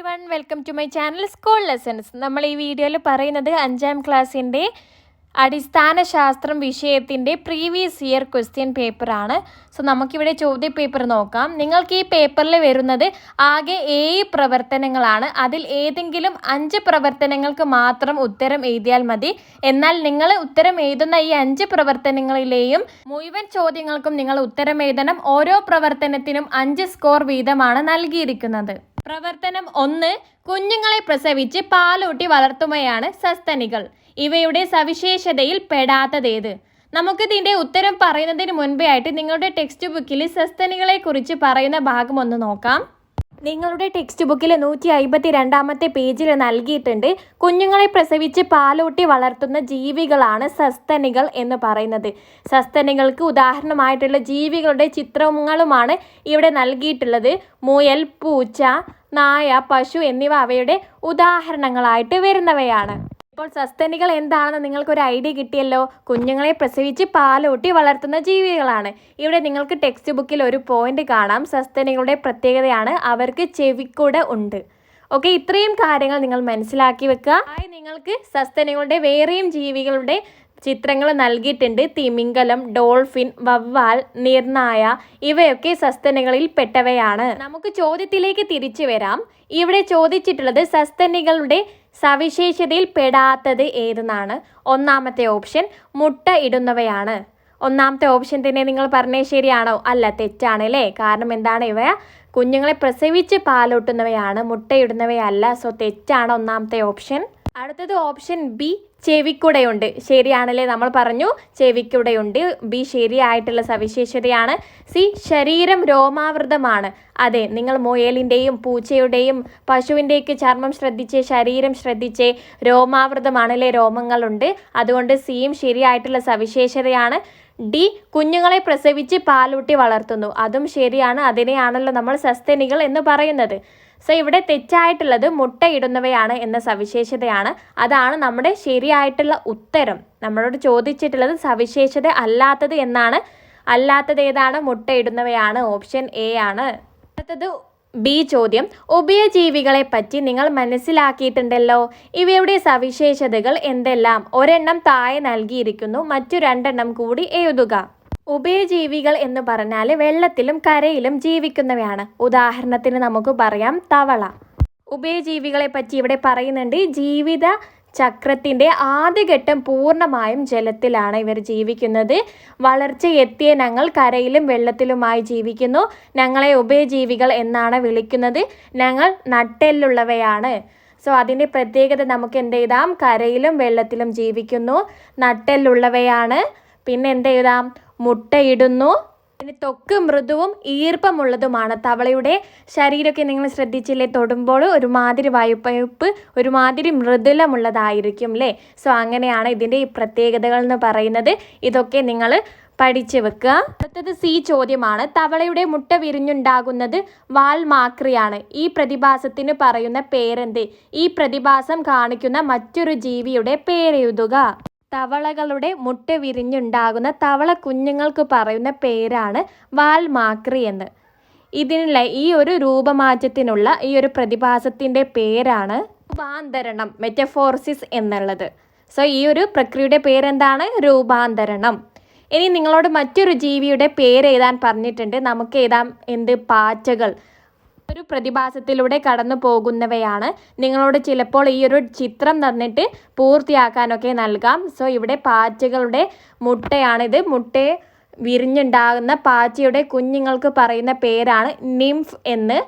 everyone, welcome to my channel School Lessons. നമ്മൾ ഈ വീഡിയോയിൽ പറയുന്നത് 5ാം ക്ലാസ്സിൻ്റെ അടിസ്ഥാന ശാസ്ത്രം വിഷയത്തിൻ്റെ പ്രീവിയസ് ഇയർ ക്വസ്റ്റ്യൻ പേപ്പറാണ്. സോ നമുക്കിവിടെ ചോദ്യ പേപ്പർ നോക്കാം. നിങ്ങൾക്ക് ഈ പേപ്പറിൽ വരുന്നത് ആകെ 7 പ്രവർത്തനങ്ങളാണ്. അതിൽ ഏതെങ്കിലും 5 പ്രവർത്തനങ്ങൾക്ക് മാത്രം ഉത്തരം എഴുതിയാൽ മതി. എന്നാൽ നിങ്ങൾ ഉത്തരം എഴുതുന്ന ഈ 5 പ്രവർത്തനങ്ങളിലെയും മുഴുവൻ ചോദ്യങ്ങൾക്കും നിങ്ങൾ ഉത്തരം എഴുതണം. ഓരോ പ്രവർത്തനത്തിനും 5 സ്കോർ വീതമാണ് നൽകിയിരിക്കുന്നത്. പ്രവർത്തനം 1, കുഞ്ഞുങ്ങളെ പ്രസവിച്ച് പാലൂട്ടി വളർത്തുകയാണ് സസ്തനികൾ. ഇവയുടെ സവിശേഷതയിൽ പെടാത്തതേത്? നമുക്കിതിൻ്റെ ഉത്തരം പറയുന്നതിന് മുൻപേ ആയിട്ട് നിങ്ങളുടെ ടെക്സ്റ്റ് ബുക്കിൽ സസ്തനികളെ കുറിച്ച് പറയുന്ന ഭാഗം ഒന്ന് നോക്കാം. നിങ്ങളുടെ ടെക്സ്റ്റ് ബുക്കിൽ 152-ാമത്തെ പേജിൽ നൽകിയിട്ടുണ്ട്. കുഞ്ഞുങ്ങളെ പ്രസവിച്ച് പാലൂട്ടി വളർത്തുന്ന ജീവികളാണ് സസ്തനികൾ എന്ന് പറയുന്നത്. സസ്തനികൾക്ക് ഉദാഹരണമായിട്ടുള്ള ജീവികളുടെ ചിത്രങ്ങളുമാണ് ഇവിടെ നൽകിയിട്ടുള്ളത്. മുയൽ, പൂച്ച, നായ, പശു എന്നിവ അവയുടെ ഉദാഹരണങ്ങളായിട്ട് വരുന്നവയാണ്. ഇപ്പോൾ സസ്തനികൾ എന്താണെന്ന് നിങ്ങൾക്കൊരു ഐഡിയ കിട്ടിയല്ലോ. കുഞ്ഞുങ്ങളെ പ്രസവിച്ച് പാലൂട്ടി വളർത്തുന്ന ജീവികളാണ്. ഇവിടെ നിങ്ങൾക്ക് ടെക്സ്റ്റ് ബുക്കിൽ ഒരു പോയിന്റ് കാണാം. സസ്തനികളുടെ പ്രത്യേകതയാണ് അവർക്ക് ചെവിക്കുട ഉണ്ട്. ഓക്കെ, ഇത്രയും കാര്യങ്ങൾ നിങ്ങൾ മനസ്സിലാക്കി വെക്കുക. നിങ്ങൾക്ക് സസ്തനികളുടെ വേറെയും ജീവികളുടെ ചിത്രങ്ങൾ നൽകിയിട്ടുണ്ട്. തിമിംഗലം, ഡോൾഫിൻ, വവ്വാൽ, നീർനായ ഇവയൊക്കെ സസ്തനികളിൽ പെട്ടവയാണ്. നമുക്ക് ചോദ്യത്തിലേക്ക് തിരിച്ചു വരാം. ഇവിടെ ചോദിച്ചിട്ടുള്ളത് സസ്തനികളുടെ സവിശേഷതയിൽ പെടാത്തത് ഏതെന്നാണ്. ഒന്നാമത്തെ ഓപ്ഷൻ മുട്ട ഇടുന്നവയാണ്. ഒന്നാമത്തെ ഓപ്ഷൻ തന്നെ നിങ്ങൾ പറഞ്ഞേ ശരിയാണോ? അല്ല, തെറ്റാണ് അല്ലേ? കാരണം എന്താണ്? ഇവ കുഞ്ഞുങ്ങളെ പ്രസവിച്ച് പാലൂട്ടുന്നവയാണ്, മുട്ടയിടുന്നവയല്ല. സോ തെറ്റാണ് ഒന്നാമത്തെ ഓപ്ഷൻ. അടുത്തത് ഓപ്ഷൻ ബി, ചെവിക്കുടയുണ്ട്. ശരിയാണല്ലേ? നമ്മൾ പറഞ്ഞു ചെവിക്കുടയുണ്ട്. ബി ശരിയായിട്ടുള്ള സവിശേഷതയാണ്. സി, ശരീരം രോമാവൃതമാണ്. അതെ, നിങ്ങൾ മുയലിൻ്റെയും പൂച്ചയുടെയും പശുവിൻ്റെയൊക്കെ ചർമ്മം ശ്രദ്ധിച്ച് ശരീരം ശ്രദ്ധിച്ച് രോമാവൃതമാണല്ലേ, രോമങ്ങളുണ്ട്. അതുകൊണ്ട് സിയും ശരിയായിട്ടുള്ള സവിശേഷതയാണ്. ഡി, കുഞ്ഞുങ്ങളെ പ്രസവിച്ച് പാലൂട്ടി വളർത്തുന്നു. അതും ശരിയാണ്. അതിനെയാണല്ലോ നമ്മൾ സസ്തനികൾ എന്ന് പറയുന്നത്. സോ ഇവിടെ തെറ്റായിട്ടുള്ളത് മുട്ടയിടുന്നവയാണ് എന്ന സവിശേഷതയാണ്. അതാണ് നമ്മുടെ ശരിയായിട്ടുള്ള ഉത്തരം. നമ്മളോട് ചോദിച്ചിട്ടുള്ളത് സവിശേഷത അല്ലാത്തത് എന്നാണ്. അല്ലാത്തത് ഏതാണ്? മുട്ടയിടുന്നവയാണ്. ഓപ്ഷൻ എ ആണ്. അടുത്തത് ബി ചോദ്യം. ഉഭയജീവികളെ പറ്റി നിങ്ങൾ മനസ്സിലാക്കിയിട്ടുണ്ടല്ലോ. ഇവയുടെ സവിശേഷതകൾ എന്തെല്ലാം? ഒരെണ്ണം താഴെ നൽകിയിരിക്കുന്നു. മറ്റു 2 കൂടി എഴുതുക. ഉഭയജീവികൾ എന്ന് പറഞ്ഞാൽ വെള്ളത്തിലും കരയിലും ജീവിക്കുന്നവയാണ്. ഉദാഹരണത്തിന് നമുക്ക് പറയാം തവള. ഉഭയജീവികളെ പറ്റി ഇവിടെ പറയുന്നുണ്ട്. ജീവിത ചക്രത്തിൻ്റെ ആദ്യഘട്ടം പൂർണ്ണമായും ജലത്തിലാണ് ഇവർ ജീവിക്കുന്നത്. വളർച്ച എത്തിയ ഞങ്ങൾ കരയിലും വെള്ളത്തിലുമായി ജീവിക്കുന്നു. ഞങ്ങളെ ഉഭയജീവികൾ എന്നാണ് വിളിക്കുന്നത്. ഞങ്ങൾ നട്ടെല്ലുള്ളവയാണ്. സോ അതിൻ്റെ പ്രത്യേകത നമുക്ക് എന്ത് എഴുതാം? കരയിലും വെള്ളത്തിലും ജീവിക്കുന്നു, നട്ടെല്ലുള്ളവയാണ്. പിന്നെ എന്ത് എഴുതാം? മുട്ടയിടുന്നു. പിന്നെ ത്വക്ക് മൃദുവും ഈർപ്പമുള്ളതുമാണ്. തവളയുടെ ശരീരമൊക്കെ നിങ്ങൾ ശ്രദ്ധിച്ചില്ലേ? തൊടുമ്പോൾ ഒരുമാതിരി വയുപ്പയുപ്പ്, ഒരുമാതിരി മൃദുലമുള്ളതായിരിക്കും അല്ലേ? സോ അങ്ങനെയാണ് ഇതിൻ്റെ ഈ പ്രത്യേകതകൾ എന്ന് പറയുന്നത്. ഇതൊക്കെ നിങ്ങൾ പഠിച്ചു വെക്കുക. അടുത്തത് സി ചോദ്യമാണ്. തവളയുടെ മുട്ട വിരിഞ്ഞുണ്ടാകുന്നത് വാൽമാക്രിയാണ്. ഈ പ്രതിഭാസത്തിന് പറയുന്ന പേരെന്ത്? ഈ പ്രതിഭാസം കാണിക്കുന്ന മറ്റൊരു ജീവിയുടെ പേരെഴുതുക. തവളകളുടെ മുട്ട വിരിഞ്ഞുണ്ടാകുന്ന തവള കുഞ്ഞുങ്ങൾക്ക് പറയുന്ന പേരാണ് വാൽമാക്രി എന്ന്. ഇതിനുള്ള ഈ ഒരു രൂപമാറ്റത്തിനുള്ള ഈ ഒരു പ്രതിഭാസത്തിൻ്റെ പേരാണ് രൂപാന്തരണം, മെറ്റഫോർസിസ് എന്നുള്ളത്. സോ ഈ ഒരു പ്രക്രിയയുടെ പേരെന്താണ്? രൂപാന്തരണം. ഇനി നിങ്ങളോട് മറ്റൊരു ജീവിയുടെ പേര് എഴുതാൻ പറഞ്ഞിട്ടുണ്ട്. നമുക്ക് എഴുതാം എന്ത്? പാറ്റകൾ. ഒരു പ്രതിഭാസത്തിലൂടെ കടന്നു പോകുന്നവയാണ്. നിങ്ങളോട് ചിലപ്പോൾ ഈ ഒരു ചിത്രം തന്നിട്ട് പൂർത്തിയാക്കാനൊക്കെ നൽകാം. സോ ഇവിടെ പാറ്റകളുടെ മുട്ടയാണിത്. മുട്ടയെ വിരിഞ്ഞുണ്ടാകുന്ന പാറ്റയുടെ കുഞ്ഞുങ്ങൾക്ക് പറയുന്ന പേരാണ് നിംഫ് എന്ന്.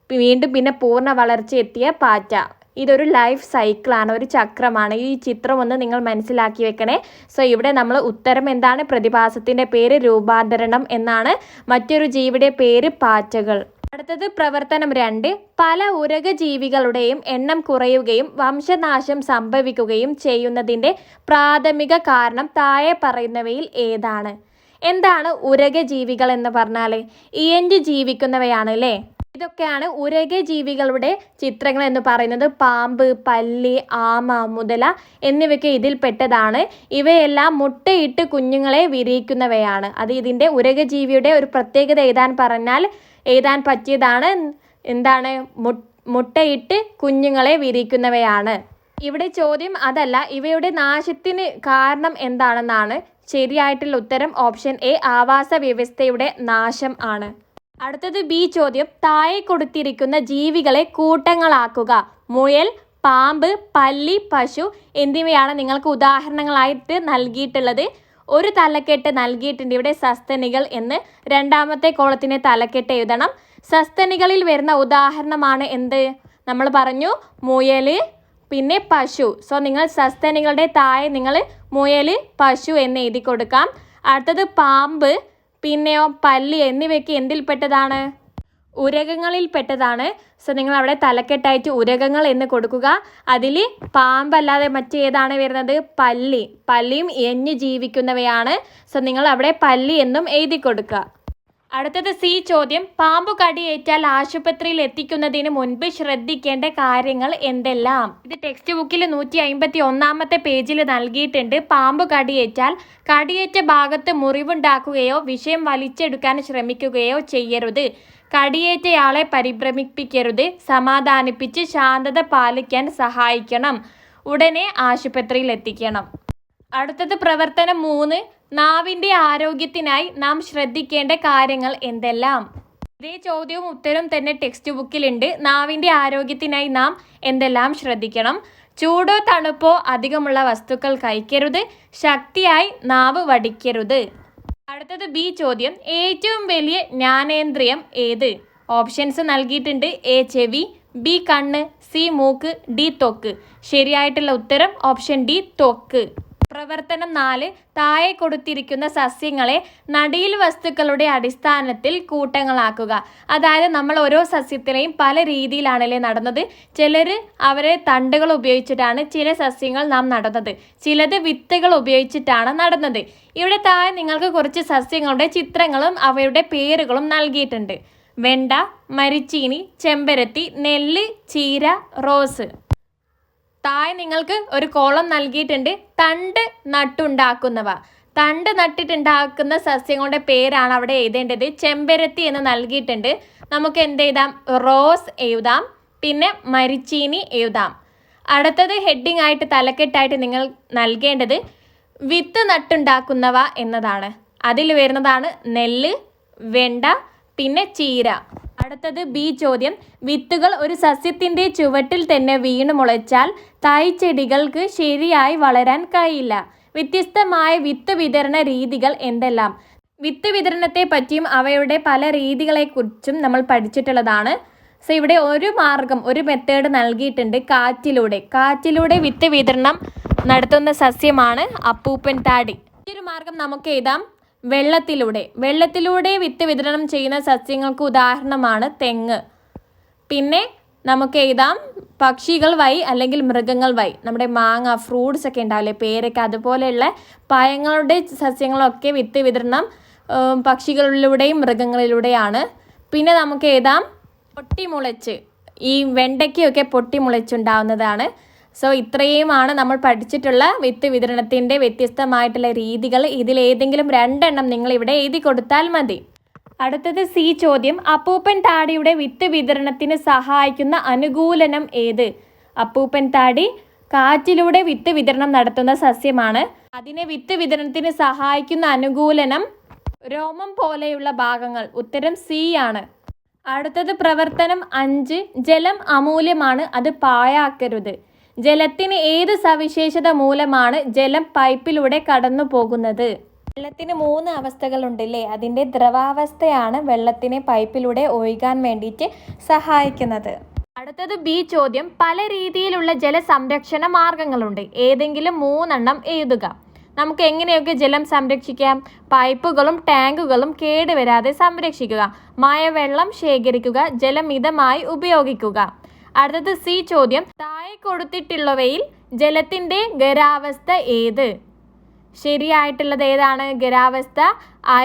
വീണ്ടും പിന്നെ പൂർണ്ണ വളർച്ച എത്തിയ പാറ്റ. ഇതൊരു ലൈഫ് സൈക്കിളാണ്, ഒരു ചക്രമാണ്. ഈ ചിത്രം ഒന്ന് നിങ്ങൾ മനസ്സിലാക്കി വെക്കണേ. സോ ഇവിടെ നമ്മൾ ഉത്തരം എന്താണ്? പ്രതിഭാസത്തിൻ്റെ പേര് രൂപാന്തരണം എന്നാണ്. മറ്റൊരു ജീവിയുടെ പേര് പാറ്റകൾ. അടുത്തത് പ്രവർത്തനം 2. പല ഉരകജീവികളുടെയും എണ്ണം കുറയുകയും വംശനാശം സംഭവിക്കുകയും ചെയ്യുന്നതിൻ്റെ പ്രാഥമിക കാരണം താഴെ പറയുന്നവയിൽ ഏതാണ്? എന്താണ് ഉരകജീവികൾ എന്ന് പറഞ്ഞാൽ? ഇഴഞ്ഞ് ജീവിക്കുന്നവയാണ് അല്ലേ? ഇതൊക്കെയാണ് ഉരകജീവികളുടെ ചിത്രങ്ങൾ എന്ന് പറയുന്നത്. പാമ്പ്, പല്ലി, ആമ, മുതല എന്നിവയൊക്കെ ഇതിൽപ്പെട്ടതാണ്. ഇവയെല്ലാം മുട്ടയിട്ട് കുഞ്ഞുങ്ങളെ വിരിയിക്കുന്നവയാണ്. അത് ഇതിൻ്റെ ഉരകജീവിയുടെ ഒരു പ്രത്യേകത എഴുതാൻ പറഞ്ഞാൽ എഴുതാൻ പറ്റിയതാണ്. എന്താണ്? മുട്ടയിട്ട് കുഞ്ഞുങ്ങളെ വിരിയിക്കുന്നവയാണ്. ഇവിടെ ചോദ്യം അതല്ല, ഇവയുടെ നാശത്തിന് കാരണം എന്താണെന്നാണ്. ശരിയായിട്ടുള്ള ഉത്തരം ഓപ്ഷൻ എ, ആവാസ വ്യവസ്ഥയുടെ നാശം ആണ്. അടുത്തത് ബി ചോദ്യം, താഴെ കൊടുത്തിരിക്കുന്ന ജീവികളെ കൂട്ടങ്ങളാക്കുക. മുയൽ, പാമ്പ്, പല്ലി, പശു എന്നിവയാണ് നിങ്ങൾക്ക് ഉദാഹരണങ്ങളായിട്ട് നൽകിയിട്ടുള്ളത്. ഒരു തലക്കെട്ട് നൽകിയിട്ടുണ്ട് ഇവിടെ, സസ്തനികൾ എന്ന്. രണ്ടാമത്തെ കോളത്തിന് തലക്കെട്ട് എഴുതണം. സസ്തനികളിൽ വരുന്ന ഉദാഹരണമാണ് എന്ത്? നമ്മൾ പറഞ്ഞു മുയൽ, പിന്നെ പശു. സോ നിങ്ങൾ സസ്തനികളുടെ താഴെ നിങ്ങൾ മുയൽ, പശു എന്ന് എഴുതി കൊടുക്കാം. അടുത്തത് പാമ്പ്, പിന്നെയോ പല്ലി എന്നിവയൊക്കെ എന്തിൽപ്പെട്ടതാണ്? ഉരകങ്ങളിൽപ്പെട്ടതാണ്. സോ നിങ്ങൾ അവിടെ തലക്കെട്ടായിട്ട് ഉരകങ്ങൾ എന്ന് കൊടുക്കുക. അതിൽ പാമ്പല്ലാതെ മറ്റേതാണ് വരുന്നത്? പല്ലി. പല്ലിയും എഞ്ഞ് ജീവിക്കുന്നവയാണ്. സോ നിങ്ങൾ അവിടെ പല്ലി എന്നും എഴുതി കൊടുക്കുക. അടുത്തത് സി ചോദ്യം, പാമ്പ് കടിയേറ്റാൽ ആശുപത്രിയിൽ എത്തിക്കുന്നതിന് മുൻപ് ശ്രദ്ധിക്കേണ്ട കാര്യങ്ങൾ എന്തെല്ലാം? ഇത് ടെക്സ്റ്റ് ബുക്കിൽ 151 പേജിൽ നൽകിയിട്ടുണ്ട്. പാമ്പ് കടിയേറ്റാൽ കടിയേറ്റ ഭാഗത്ത് മുറിവുണ്ടാക്കുകയോ വിഷം വലിച്ചെടുക്കാൻ ശ്രമിക്കുകയോ ചെയ്യരുത്. കടിയേറ്റയാളെ പരിഭ്രമിപ്പിക്കരുത്. സമാധാനിപ്പിച്ച് ശാന്തത പാലിക്കാൻ സഹായിക്കണം. ഉടനെ ആശുപത്രിയിൽ എത്തിക്കണം. അടുത്തത് പ്രവർത്തനം 3, നാവിൻ്റെ ആരോഗ്യത്തിനായി നാം ശ്രദ്ധിക്കേണ്ട കാര്യങ്ങൾ എന്തെല്ലാം? ഇതേ ചോദ്യവും ഉത്തരവും തന്നെ ടെക്സ്റ്റ് ബുക്കിലുണ്ട്. നാവിൻ്റെ ആരോഗ്യത്തിനായി നാം എന്തെല്ലാം ശ്രദ്ധിക്കണം? ചൂടോ തണുപ്പോ അധികമുള്ള വസ്തുക്കൾ കഴിക്കരുത്. ശക്തിയായി നാവ് വടിക്കരുത്. അടുത്തത് ബി ചോദ്യം, ഏറ്റവും വലിയ ജ്ഞാനേന്ദ്രിയം ഏത്? ഓപ്ഷൻസ് നൽകിയിട്ടുണ്ട്. എ ചെവി, ബി കണ്ണ്, സി മൂക്ക്, ഡി ത്വക്ക്. ശരിയായിട്ടുള്ള ഉത്തരം ഓപ്ഷൻ ഡി ത്വക്ക്. പ്രവർത്തനം 4, താഴെ കൊടുത്തിരിക്കുന്ന സസ്യങ്ങളെ നടീൽ വസ്തുക്കളുടെ അടിസ്ഥാനത്തിൽ കൂട്ടങ്ങളാക്കുക. അതായത് നമ്മൾ ഓരോ സസ്യത്തിലെയും പല രീതിയിലാണല്ലേ നടന്നത്. ചിലർ അവരെ തണ്ടുകൾ ഉപയോഗിച്ചിട്ടാണ് ചില സസ്യങ്ങൾ നാം നടന്നത്. ചിലത് വിത്തുകൾ ഉപയോഗിച്ചിട്ടാണ് നടന്നത്. ഇവിടെ താഴെ നിങ്ങൾക്ക് കുറച്ച് സസ്യങ്ങളുടെ ചിത്രങ്ങളും അവയുടെ പേരുകളും നൽകിയിട്ടുണ്ട്. വെണ്ട, മരിച്ചീനി, ചെമ്പരത്തി, നെല്ല്, ചീര, റോസ്. താഴെ നിങ്ങൾക്ക് ഒരു കോളം നൽകിയിട്ടുണ്ട്. തണ്ട് നട്ടുണ്ടാക്കുന്നവ. തണ്ട് നട്ടിട്ടുണ്ടാക്കുന്ന സസ്യങ്ങളുടെ പേരാണ് അവിടെ എഴുതേണ്ടത്. ചെമ്പരത്തി എന്ന് നൽകിയിട്ടുണ്ട്. നമുക്ക് എന്ത് എഴുതാം? റോസ് എഴുതാം. പിന്നെ മരിച്ചീനി എഴുതാം. അടുത്തത് ഹെഡിങ് ആയിട്ട് തലക്കെട്ടായിട്ട് നിങ്ങൾ നൽകേണ്ടത് വിത്ത് നട്ടുണ്ടാക്കുന്നവ എന്നതാണ്. അതിൽ വരുന്നതാണ് നെല്ല്, വെണ്ട, പിന്നെ ചീര. അടുത്തത് ബി ചോദ്യം, വിത്തുകൾ ഒരു സസ്യത്തിൻ്റെ ചുവട്ടിൽ തന്നെ വീണ് മുളച്ചാൽ തൈച്ചെടികൾക്ക് ശരിയായി വളരാൻ കഴിയില്ല. വ്യത്യസ്തമായ വിത്ത് വിതരണ രീതികൾ എന്തെല്ലാം? വിത്ത് വിതരണത്തെ പറ്റിയും അവയുടെ പല രീതികളെക്കുറിച്ചും നമ്മൾ പഠിച്ചിട്ടുള്ളതാണ്. സോ ഇവിടെ ഒരു മാർഗം, ഒരു മെത്തേഡ് നൽകിയിട്ടുണ്ട്. കാറ്റിലൂടെ വിത്ത് വിതരണം നടത്തുന്ന സസ്യമാണ് അപ്പൂപ്പൻ താടി. ഈ ഒരു മാർഗം നമുക്ക് എഴുതാം. വെള്ളത്തിലൂടെ വിത്ത് വിതരണം ചെയ്യുന്ന സസ്യങ്ങൾക്ക് ഉദാഹരണമാണ് തെങ്ങ്. പിന്നെ നമുക്ക് എഴുതാം പക്ഷികൾ വഴി അല്ലെങ്കിൽ മൃഗങ്ങൾ വഴി. നമ്മുടെ മാങ്ങ, ഫ്രൂട്ട്സ് ഒക്കെ ഉണ്ടാവില്ലേ, പേരൊക്കെ, അതുപോലെയുള്ള പഴങ്ങളുടെ സസ്യങ്ങളൊക്കെ വിത്ത് വിതരണം പക്ഷികളിലൂടെയും മൃഗങ്ങളിലൂടെയാണ്. പിന്നെ നമുക്ക് എഴുതാം പൊട്ടിമുളച്ച്. ഈ വെണ്ടയ്ക്കൊക്കെ പൊട്ടിമുളച്ചുണ്ടാവുന്നതാണ്. സോ ഇത്രയുമാണ് നമ്മൾ പഠിച്ചിട്ടുള്ള വിത്ത് വിതരണത്തിൻ്റെ വ്യത്യസ്തമായിട്ടുള്ള രീതികൾ. ഇതിലേതെങ്കിലും 2 എണ്ണം നിങ്ങൾ ഇവിടെ എഴുതി കൊടുത്താൽ മതി. അടുത്തത് സി ചോദ്യം, അപ്പൂപ്പൻ താടിയുടെ വിത്ത് വിതരണത്തിന് സഹായിക്കുന്ന അനുകൂലനം ഏത്? അപ്പൂപ്പൻ താടി കാറ്റിലൂടെ വിത്ത് വിതരണം നടത്തുന്ന സസ്യമാണ്. അതിനെ വിത്ത് വിതരണത്തിന് സഹായിക്കുന്ന അനുകൂലനം രോമം പോലെയുള്ള ഭാഗങ്ങൾ. ഉത്തരം സി ആണ്. അടുത്തത് പ്രവർത്തനം 5, ജലം അമൂല്യമാണ്, അത് പാഴാക്കരുത്. ജലത്തിന് ഏത് സവിശേഷത മൂലമാണ് ജലം പൈപ്പിലൂടെ കടന്നു പോകുന്നത്? വെള്ളത്തിന് 3 അവസ്ഥകളുണ്ടല്ലേ. അതിൻ്റെ ദ്രവാവസ്ഥയാണ് വെള്ളത്തിനെ പൈപ്പിലൂടെ ഒഴുകാൻ വേണ്ടിയിട്ട് സഹായിക്കുന്നത്. അടുത്തത് ബി ചോദ്യം, പല രീതിയിലുള്ള ജലസംരക്ഷണ മാർഗങ്ങളുണ്ട്. ഏതെങ്കിലും 3 എണ്ണം എഴുതുക. നമുക്ക് എങ്ങനെയൊക്കെ ജലം സംരക്ഷിക്കാം? പൈപ്പുകളും ടാങ്കുകളും കേടുവരാതെ സംരക്ഷിക്കുക. മഴവെള്ളം ശേഖരിക്കുക. ജലം മിതമായി ഉപയോഗിക്കുക. അടുത്തത് സി ചോദ്യം, താഴെ കൊടുത്തിട്ടുള്ളവയിൽ ജലത്തിൻ്റെ ഖരാവസ്ഥ ഏത്? ശരിയായിട്ടുള്ളത് ഏതാണ്? ഖരാവസ്ഥ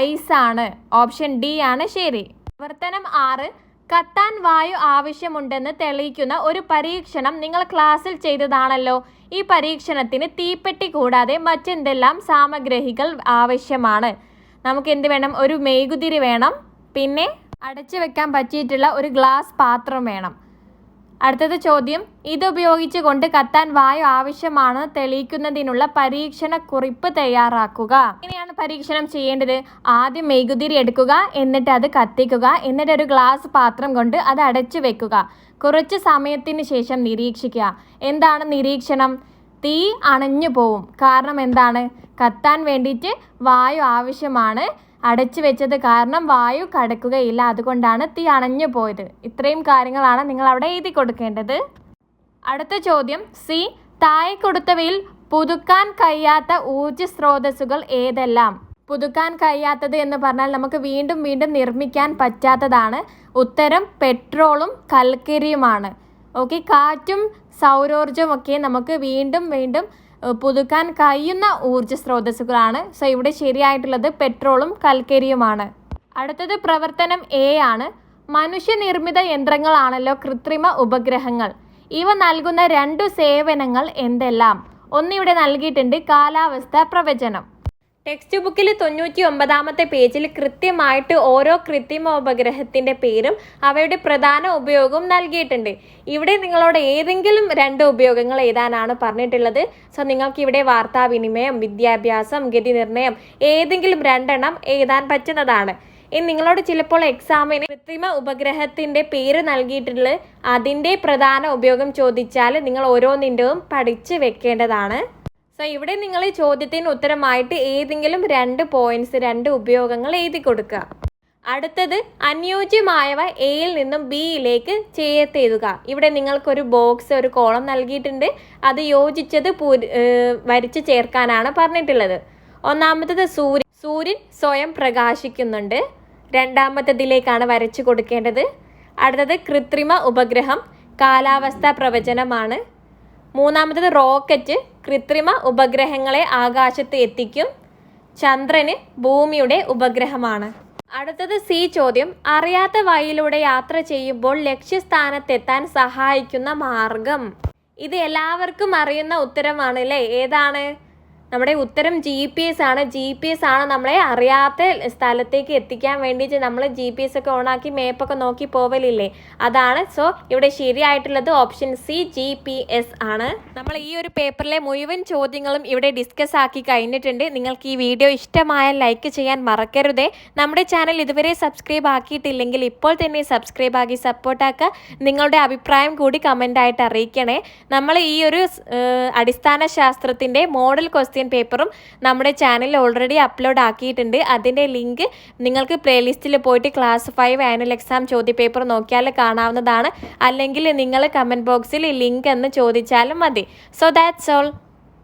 ഐസ് ആണ്. ഓപ്ഷൻ ഡി ആണ് ശരി. പ്രവർത്തനം 6, കത്താൻ വായു ആവശ്യമുണ്ടെന്ന് തെളിയിക്കുന്ന ഒരു പരീക്ഷണം നിങ്ങൾ ക്ലാസ്സിൽ ചെയ്തതാണല്ലോ. ഈ പരീക്ഷണത്തിന് തീപ്പെട്ടി കൂടാതെ മറ്റെന്തെല്ലാം സാമഗ്രികൾ ആവശ്യമാണ്? നമുക്ക് എന്ത് വേണം? ഒരു മെഴുകുതിരി വേണം. പിന്നെ അടച്ചു വെക്കാൻ പറ്റിയിട്ടുള്ള ഒരു ഗ്ലാസ് പാത്രം വേണം. അടുത്തത് ചോദ്യം, ഇതുപയോഗിച്ചുകൊണ്ട് കത്താൻ വായു ആവശ്യമാണ് തെളിയിക്കുന്നതിനുള്ള പരീക്ഷണ കുറിപ്പ് തയ്യാറാക്കുക. ഇങ്ങനെയാണ് പരീക്ഷണം ചെയ്യേണ്ടത്. ആദ്യം മെഴുകുതിരി എടുക്കുക, എന്നിട്ട് അത് കത്തിക്കുക, എന്നിട്ട് ഒരു ഗ്ലാസ് പാത്രം കൊണ്ട് അത് അടച്ചു വെക്കുക. കുറച്ച് സമയത്തിന് ശേഷം നിരീക്ഷിക്കുക. എന്താണ് നിരീക്ഷണം? തീ അണഞ്ഞു പോവും. കാരണം എന്താണ്? കത്താൻ വേണ്ടിയിട്ട് വായു ആവശ്യമാണ്. അടച്ചു വെച്ചത് കാരണം വായു കടക്കുകയില്ല, അതുകൊണ്ടാണ് തീ അണഞ്ഞു പോയത്. ഇത്രയും കാര്യങ്ങളാണ് നിങ്ങൾ അവിടെ എഴുതി കൊടുക്കേണ്ടത്. അടുത്ത ചോദ്യം സി, താഴെ കൊടുത്തവയിൽ പുതുക്കാൻ കഴിയാത്ത ഊർജ്ജ സ്രോതസ്സുകൾ ഏതെല്ലാം? പുതുക്കാൻ കഴിയാത്തത് എന്ന് പറഞ്ഞാൽ നമുക്ക് വീണ്ടും വീണ്ടും നിർമ്മിക്കാൻ പറ്റാത്തതാണ്. ഉത്തരം പെട്രോളും കൽക്കരിയുമാണ്. ഓക്കെ, കാറ്റും സൗരോർജ്ജവും ഒക്കെ നമുക്ക് വീണ്ടും വീണ്ടും പുതുക്കാൻ കഴിയുന്ന ഊർജ്ജ സ്രോതസ്സുകളാണ്. സോ ഇവിടെ ശരിയായിട്ടുള്ളത് പെട്രോളും കൽക്കരിയുമാണ്. അടുത്തത് പ്രവർത്തനം എ ആണ്. മനുഷ്യനിർമ്മിത യന്ത്രങ്ങളാണല്ലോ കൃത്രിമ ഉപഗ്രഹങ്ങൾ. ഇവ നൽകുന്ന 2 സേവനങ്ങൾ എന്തെല്ലാം? ഒന്നിവിടെ നൽകിയിട്ടുണ്ട്, കാലാവസ്ഥാ പ്രവചനം. ടെക്സ്റ്റ് ബുക്കിൽ 99-ാമത്തെ പേജിൽ കൃത്യമായിട്ട് ഓരോ കൃത്രിമ ഉപഗ്രഹത്തിൻ്റെ പേരും അവയുടെ പ്രധാന ഉപയോഗവും നൽകിയിട്ടുണ്ട്. ഇവിടെ നിങ്ങളോട് ഏതെങ്കിലും 2 ഉപയോഗങ്ങൾ എഴുതാനാണ് പറഞ്ഞിട്ടുള്ളത്. സോ നിങ്ങൾക്ക് ഇവിടെ വാർത്താവിനിമയം, വിദ്യാഭ്യാസം, ഗതി നിർണ്ണയം ഏതെങ്കിലും 2 എണ്ണം എഴുതാൻ പറ്റുന്നതാണ്. ഇനി നിങ്ങളോട് ചിലപ്പോൾ എക്സാമിന് കൃത്രിമ ഉപഗ്രഹത്തിൻ്റെ പേര് നൽകിയിട്ടുള്ളത് അതിൻ്റെ പ്രധാന ഉപയോഗം ചോദിച്ചാൽ നിങ്ങൾ ഓരോന്നിൻ്റെയും പഠിച്ച് വെക്കേണ്ടതാണ്. സോ ഇവിടെ നിങ്ങൾ ചോദ്യത്തിന് ഉത്തരമായിട്ട് ഏതെങ്കിലും 2 പോയിന്റ്സ്, 2 ഉപയോഗങ്ങൾ എഴുതി കൊടുക്കുക. അടുത്തത് അനുയോജ്യമായവ എയിൽ നിന്നും ബിയിലേക്ക് ചേർത്തെഴുതുക. ഇവിടെ നിങ്ങൾക്കൊരു ബോക്സ്, ഒരു കോളം നൽകിയിട്ടുണ്ട്. അത് യോജിച്ചത് വരച്ച് ചേർക്കാനാണ് പറഞ്ഞിട്ടുള്ളത്. ഒന്നാമത്തത് സൂര്യൻ സ്വയം പ്രകാശിക്കുന്നുണ്ട്. രണ്ടാമത്തതിലേക്കാണ് വരച്ചു കൊടുക്കേണ്ടത്. അടുത്തത് കൃത്രിമ ഉപഗ്രഹം കാലാവസ്ഥാ പ്രവചനമാണ്. മൂന്നാമത്തത് റോക്കറ്റ് കൃത്രിമ ഉപഗ്രഹങ്ങളെ ആകാശത്ത് എത്തിക്കും. ചന്ദ്രന് ഭൂമിയുടെ ഉപഗ്രഹമാണ്. അടുത്തത് സി ചോദ്യം, അറിയാത്ത വഴിയിലൂടെ യാത്ര ചെയ്യുമ്പോൾ ലക്ഷ്യസ്ഥാനത്തെത്താൻ സഹായിക്കുന്ന മാർഗം. ഇത് എല്ലാവർക്കും അറിയുന്ന ഉത്തരമാണ് അല്ലേ? ഏതാണ്? നമ്മുടെ ഉത്തരം GPS ആണ്. GPS ആണ് നമ്മളെ അറിയാത്ത സ്ഥലത്തേക്ക് എത്തിക്കാൻ വേണ്ടിയിട്ട് നമ്മൾ GPS ഒക്കെ ഓണാക്കി മേപ്പൊക്കെ നോക്കി പോവലില്ലേ, അതാണ്. സോ ഇവിടെ ശരിയായിട്ടുള്ളത് ഓപ്ഷൻ സി, GPS ആണ്. നമ്മൾ ഈ ഒരു പേപ്പറിലെ മുഴുവൻ ചോദ്യങ്ങളും ഇവിടെ ഡിസ്കസ് ആക്കി കഴിഞ്ഞിട്ടുണ്ട്. നിങ്ങൾക്ക് ഈ വീഡിയോ ഇഷ്ടമായാൽ ലൈക്ക് ചെയ്യാൻ മറക്കരുതേ. നമ്മുടെ ചാനൽ ഇതുവരെ സബ്സ്ക്രൈബ് ആക്കിയിട്ടില്ലെങ്കിൽ ഇപ്പോൾ തന്നെ സബ്സ്ക്രൈബ് ആക്കി സപ്പോർട്ടാക്കുക. നിങ്ങളുടെ അഭിപ്രായം കൂടി കമൻ്റായിട്ട് അറിയിക്കണേ. നമ്മൾ ഈ ഒരു അടിസ്ഥാന ശാസ്ത്രത്തിൻ്റെ മോഡൽ ക്വസ്റ്റ്യൻ പേപ്പറും നമ്മുടെ ചാനലിൽ ഓൾറെഡി അപ്ലോഡ് ആക്കിയിട്ടുണ്ട്. അതിൻ്റെ ലിങ്ക് നിങ്ങൾക്ക് പ്ലേലിസ്റ്റിൽ പോയിട്ട് ക്ലാസ് 5 ആനുവൽ എക്സാം ചോദ്യപേപ്പർ നോക്കിയാൽ കാണാവുന്നതാണ്. അല്ലെങ്കിൽ നിങ്ങൾ കമൻറ്റ് ബോക്സിൽ ലിങ്ക് എന്ന് ചോദിച്ചാലും മതി. So that's all.